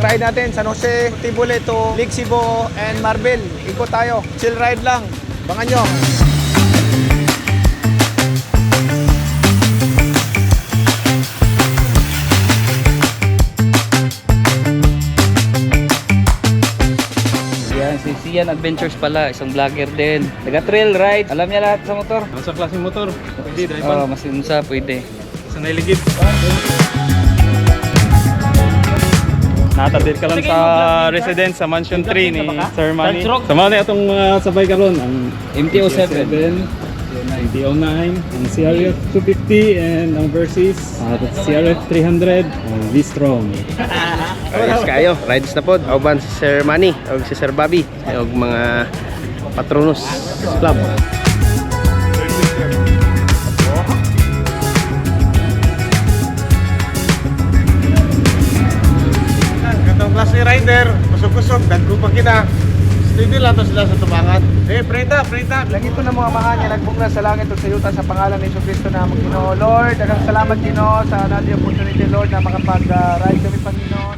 ride natin, San Jose, Tibule to Lake Cebu and Marbel. Ikot tayo. Chill ride lang. Bangan nyo. Si Sian Adventures pala, isang vlogger din. Taga-trail ride. Alam niya lahat sa motor. Sa klaseng motor. Pwede, Oo, mas insa, pwede. Sa nailigid. Natadir ka lang sa residence sa Mansion 3 ni Sir Manny. Sama na itong sabay karon ang MT-07. MT-09, ang CRF 250 and ang Versys CRF 300 V-Strom. Ayos kayo, rides na pod. Auban si Sir Manny o si Sir Bobby o mga Patronus Club. Katong klase rider, kusog-kusog, dagko pa kita. Steady lang to sila sa tubangan. Prenda. Lagi ko na mga mahal niya, nagbukla sa langit at sa yuta sa pangalan ni Yesu Cristo na Ginoo. Lord, daghang salamat Ginoo sa another opportunity, Lord, na makapag-ride kami Panginoon.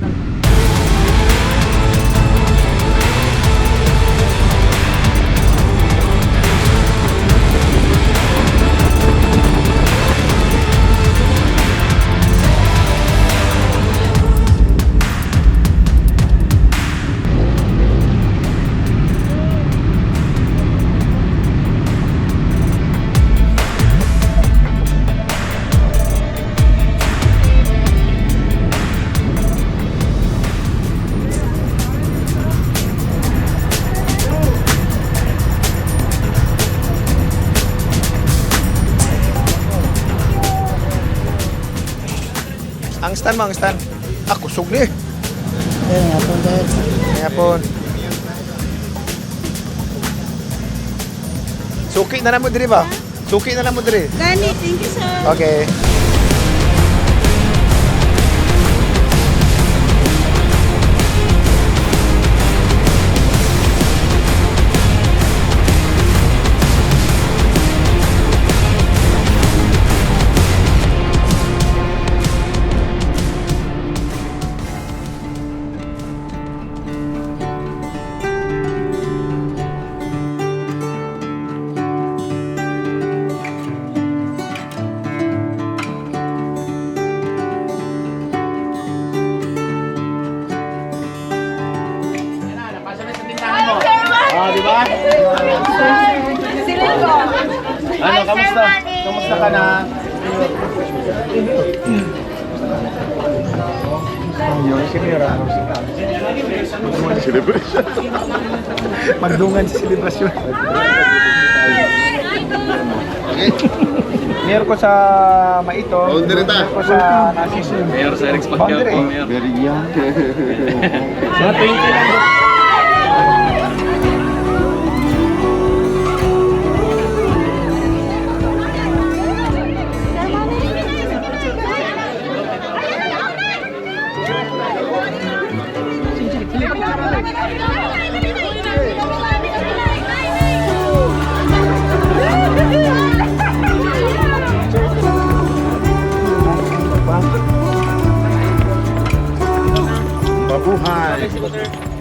Ang stand mo, ang stand. Kusog ni. Ngapon. Suki na lang mo diri ba? Suki na lang mo diri. Gani, thank you sir. Okay. Di ba? Silingo. Ano, kamusta? Kamusta ka na? Yung sinira. Celebration. Magdungan sa celebration. Mayor ko sa Maito. Mayor ko sa Nasisig. Mayor sa Rex Pacquiao. Very young. Mga 20 lang.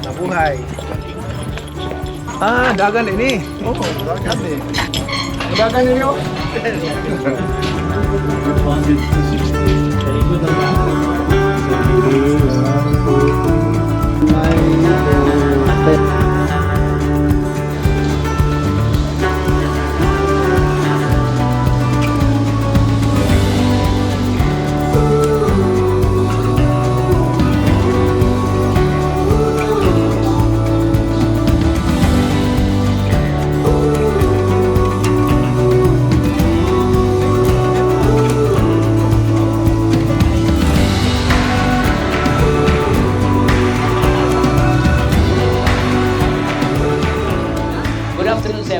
Mabuhay. Dagan ini. Oh, dagan eh. Dagan ini oh.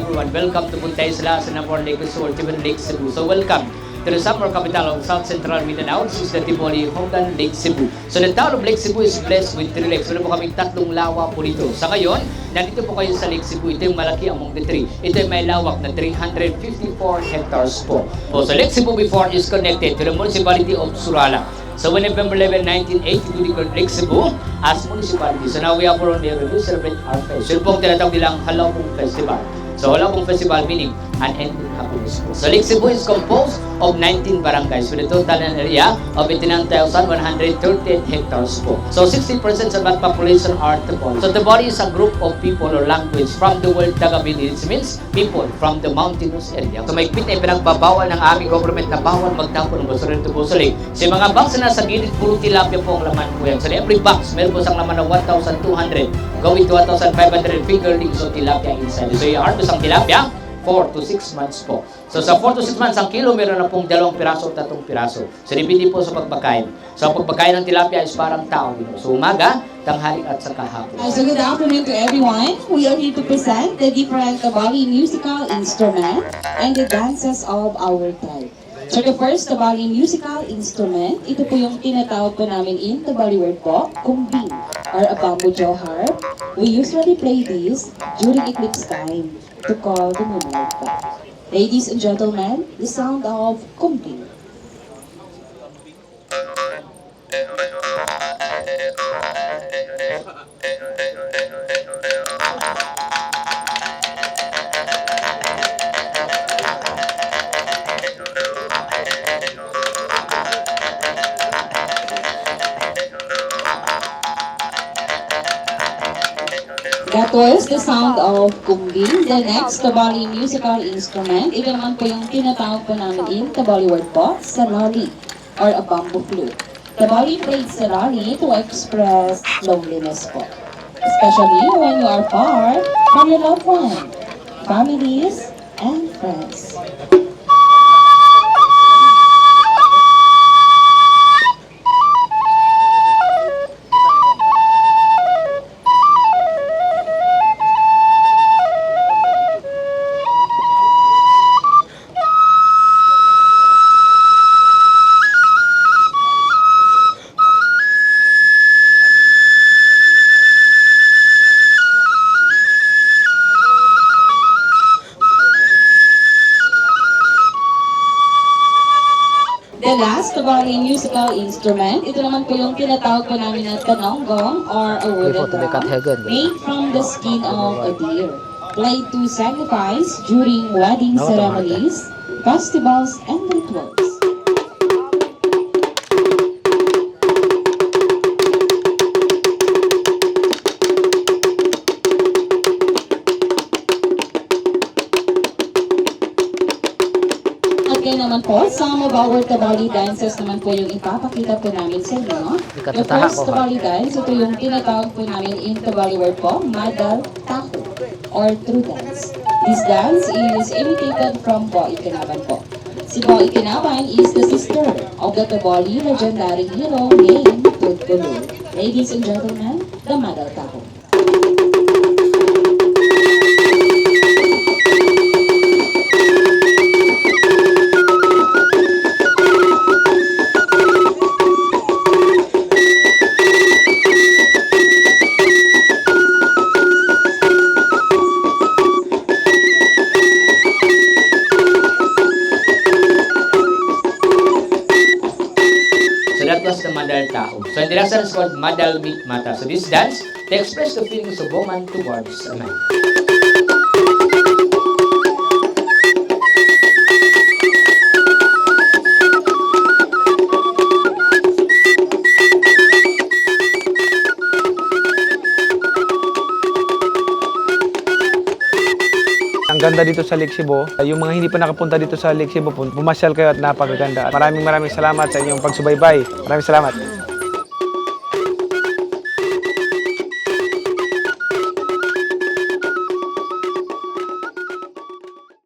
everyone. Welcome to Puntay Sala sa Napor Lake Resort, Tibon Lake Cebu. So welcome to the summer capital of South Central Mindanao. This is the Tiboli Hongan Lake Cebu. So the town of Lake Cebu is blessed with 3 lakes. Meron po kaming 3 lawa po dito. Sa ngayon, nandito po kayo sa Lake Cebu. Ito yung malaki among the 3. Ito yung may lawak na 354 hectares po. So Lake Cebu before is connected to the municipality of Surala. So when November 11, 1980, we declared Lake Cebu as municipality. So now we have our own day to celebrate our festival. So pong tinatawag nilang Halawong Festival. So Halawong Festival meaning an end with happiness. So Lake Cebu is composed of 19 barangays with a total area of 89,138 hectares po. So 60% of that population are Taboli. So Taboli is a group of people or language from the word Tagabili. It means people from the mountainous area. So may na pinagbabawal ng aming government na bawal magtapon ng basura ng Tubo sa lake. Sa mga box na nasa gilid, puro tilapia po ang laman po yan. So every box, meron po sang laman ng 1,200 going to 1,500 fingerlings of tilapia inside. So you harvest ang tilapia 4 to 6 months po. So sa 4 to 6 months, ang kilo meron na pong 2 piraso o 3 piraso. So depende po sa pagpakain. So ang pagpakain ng tilapia is parang tao. So umaga, tanghali at saka hapon. So good afternoon to everyone. We are here to present the different Tabali musical instrument and the dances of our tribe. So the first Tabali musical instrument, ito po yung tinatawag po namin in Tabali word po, kumbing or a bamboo jaw harp. We usually play this during eclipse time to call the moonlight po. Ladies and gentlemen, the sound of kumbing. That was the sound of kumbing. The next Tabali musical instrument, ito naman po yung tinatawag po namin in Tabali word po, sarali or a bamboo flute. Tabali played sarali to express loneliness po, especially when you are far from your loved one, families, and friends. The last Tabali musical instrument, ito naman po yung tinatawag po namin na tanonggong or a wooden drum made from the skin of a deer. Played to sacrifice during wedding ceremonies, festivals, and rituals. At kaya naman po, some of our Tabali dances naman po yung ipapakita po namin sa inyo. The first Tabali dance, ito yung tinatawag po namin in Tabali word po, Madal Taho or True Dance. This dance is imitated from Boy Kinaban po. Si Boy Kinaban is the sister of the Tabali legendary hero named Tudgulu. Ladies and gentlemen, the Madal Taho. The Madal Taho. So in the lesson is called Madal Meet Mata. So this dance, they express the feelings of woman towards a man. Ang ganda dito sa Lake Cebu. Yung mga hindi pa nakapunta dito sa Lake Cebu, pumasyal kayo at napakaganda. Maraming salamat sa inyong pagsubaybay. Maraming salamat.